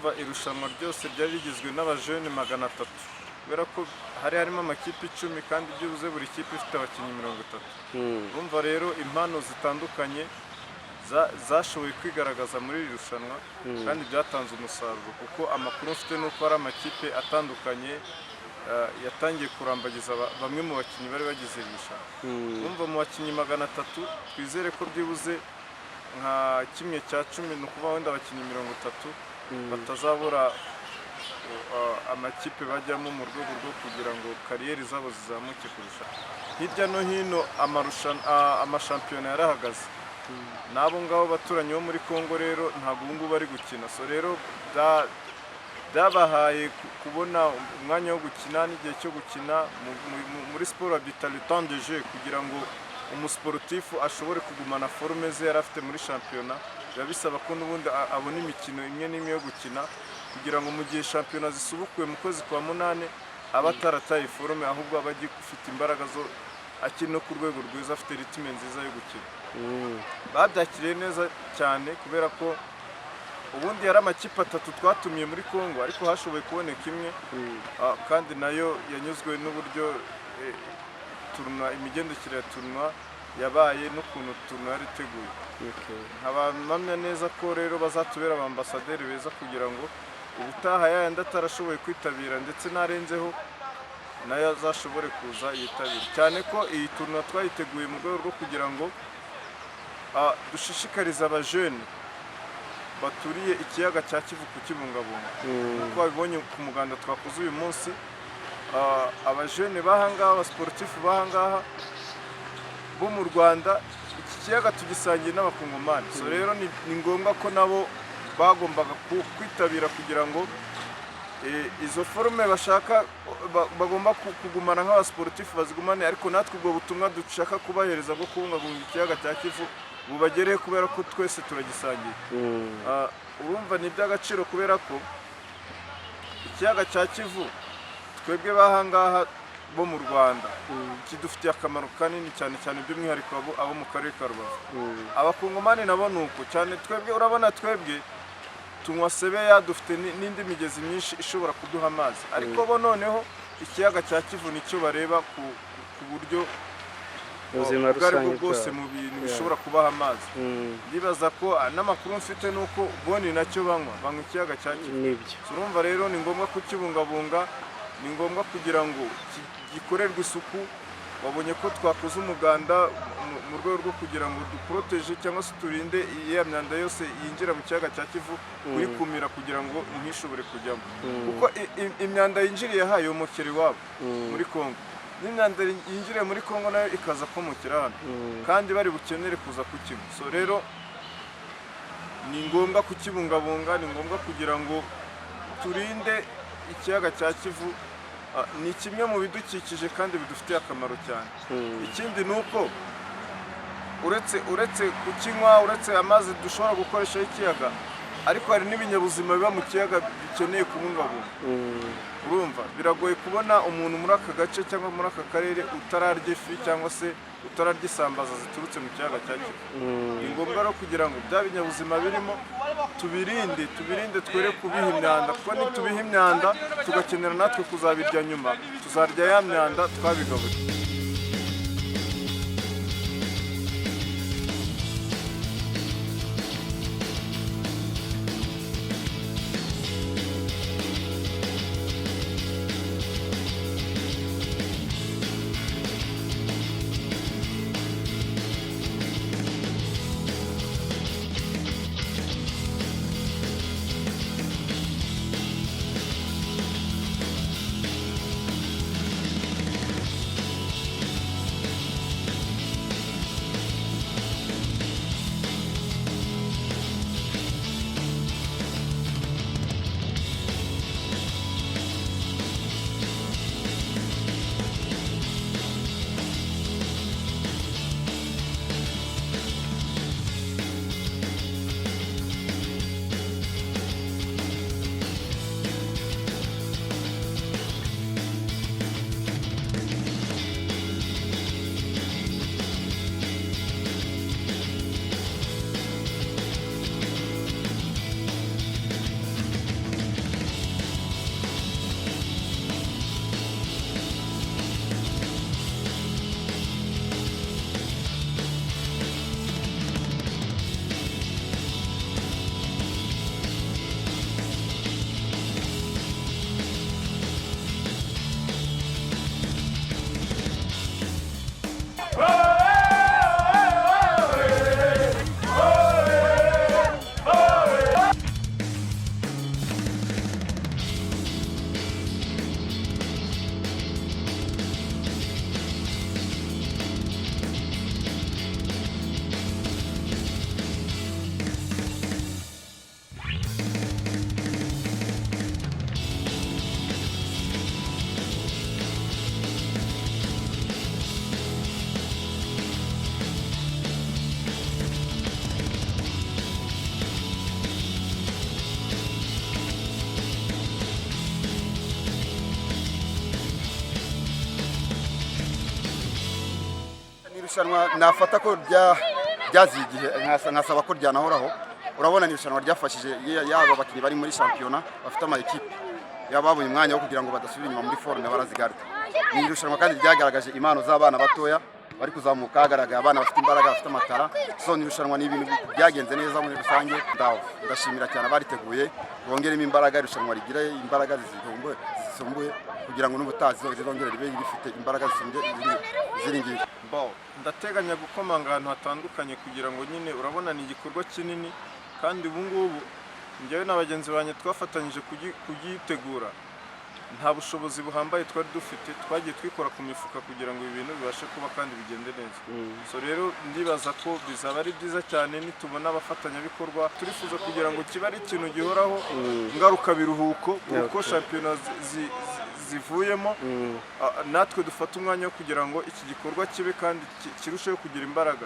urumva irushanwa ryose ryari rigizwe n'abajene 300 kubera ko hari harimo amakipe 10 kandi byibuze buri kipe ifite abakinnyi 30. Urumva rero impano zitandukanye zashoboye kwigaragaza muri iri rushanwa kandi byatanze umusaruro kuko amakuru mfite nuko ari amakipe atandukanye yatangiye kurambagiza bamwe mu bakinnyi bari bagize irushanwa. Urumva mu bakinnyi 300 twizere ko byibuze nka 1/10 no kuba wenda abakinnyi 30 batazabura amakipe bajyamo mu rwego rwo kugira ngo kariyeri zabo zizamuke kurusha. Hirya no hino amashampiyona yarahagaze nabo ngabo baturanyi bo muri Kongo rero ntabwo ubu bari gukina, so rero byabahaye kubona umwanya wo gukina n'igihe cyo gukina muri siporo bita le temps de jeu kugira ngo umusportifu ashobore kugumana forume ze yari afite muri shampiyona. Biba bisaba ko n'ubundi abona imikino imwe n'imwe yo gukina kugira ngo mu gihe shampiyona zisubukuye mu kwezi kwa 8 aba atarataye forume ahubwo aba agifite imbaraga zo akiri no ku rwego rwiza afite ritime nziza yo gukina. Babyakiriye neza cyane kubera ko ubundi yari amakipe 3 twatumiye muri Kongo ariko hashoboye kuboneka imwe kandi nayo yanyuzwe n'uburyo imigendekere ya turunwa yabaye n'ukuntu turunwa yari iteguye. Nkabamamya neza ko rero bazatubera abambasaderi beza kugira ngo ubutaha yandi atarashoboye kwitabira ndetse narenzeho nayo azashobore kuza yitabira, cyane ko iyi turunwa twayiteguye mu rwego rwo kugira ngo dushishikariza abajene baturiye ikiyaga cya Kivu kukibungabunga. Nk'uko babibonye ku muganda twakoze uyu munsi, abajene bahangaha abasportifu bahangaha bo mu Rwanda iki kiyaga tugisangiye n'abakongomani, so rero ni ngombwa ko nabo bagombaga kwitabira kugira ngo izo forume bashaka bagomba kugumana nk'abasportifu bazigumane, ariko natwe ubwo butumwa dushaka kubahereza bwo kubungabunga ikiyaga cya Kivu bubagereye kubera ko twese turagisangiye. Urumva ni iby'agaciro kubera ko ikiyaga cya Kivu twebwe bahangaha bo mu Rwanda kidufitiye akamaro kanini cyane cyane by'umwihariko abo mu karere ka Rubavu. Abakongomani nabo nuko cyane, twebwe urabona twebwe tunywa sebeya dufite n'indi migezi myinshi ishobora kuduha amazi, ariko bo noneho ikiyaga cya Kivu nicyo bareba ku buryo ubuzima rusange bwose mu bintu bishobora kubaha amazi. Ndibaza ko n'amakuru mfite nuko boni nacyo banywa ikiyaga cya Kivu. Urumva rero ni ngombwa kukibungabunga, ni ngombwa kugira ngo gikorerwe isuku. Wabonye ko twakoze umuganda mu rwego rwo kugira ngo duproteje cyangwa se turinde iya myanda yose yinjira mu kiyaga cya Kivu kuyikumira kugira ngo ntishobore kujyamo, kuko imyanda yinjiriye hayo yomokera iwabo muri Kongo, n'imyanda yinjiriye muri Kongo nayo ikaza komokera hano kandi bari bukenere kuza kukinywa. So rero ni ngombwa kukibungabunga, ni ngombwa kugira ngo turinde ikiyaga cya Kivu. Ni kimwe mu bidukikije kandi bidufitiye akamaro cyane. Ikindi ni uko uretse kukinywa, uretse amazi dushobora gukoresha ikiyaga, ariko hari n'ibinyabuzima biba mu kiyaga bikeneye kubungabunga. Urumva biragoye kubona umuntu muri aka gace cyangwa muri aka karere utararya ifi cyangwa se utararya isambaza ziturutse mu kiyaga cya Kivu. Ni ngombwa rero kugira ngo bya binyabuzima birimo tubirinde twere kubiha imyanda, kuko nitubiha imyanda tugakenera natwe kuzabirya nyuma, tuzarya ya myanda twabigaburiye. irushanwa nafata ko ryaziye igihe nkasaba ko ryanahoraho. Urabona ni irushanwa ryafashije yaba abakinnyi bari muri shampiyona bafite ama equipe yaba babonye umwanya wo kugira ngo badasubira inyuma muri forme barazigarika. Ni irushanwa kandi ryagaragaje impano z'abana batoya bari kuzamuka, hagaragaye abana bafite imbaraga bafite amatara. So ni irushanwa ni ibintu byagenze neza muri rusange. Ndashimira cyane abariteguye bongeremo imbaraga, irushanwa rigira imbaraga zisumbuye kugira ngo n'ubutazi zongere ribe rifite imbaraga ziringiye. Ndateganya gukomanga ahantu hatandukanye kugira ngo nyine urabona ni igikorwa kinini, kandi ubu ngubu njyewe n'abagenzi banjye twafatanyije kugitegura. Nta bushobozi buhambaye twari dufite, twagiye twikora ku mifuka kugira ngo ibi bintu bibashe kuba kandi bigende neza. So rero ndibaza ko bizaba ari byiza cyane nitubona abafatanyabikorwa. Turifuza kugira ngo kibe ari ikintu gihoraho ngaruka biruhuko uko shampiyona zivuyemo, natwe dufata umwanya wo kugira ngo iki gikorwa kibe kandi kirusheho kugira imbaraga.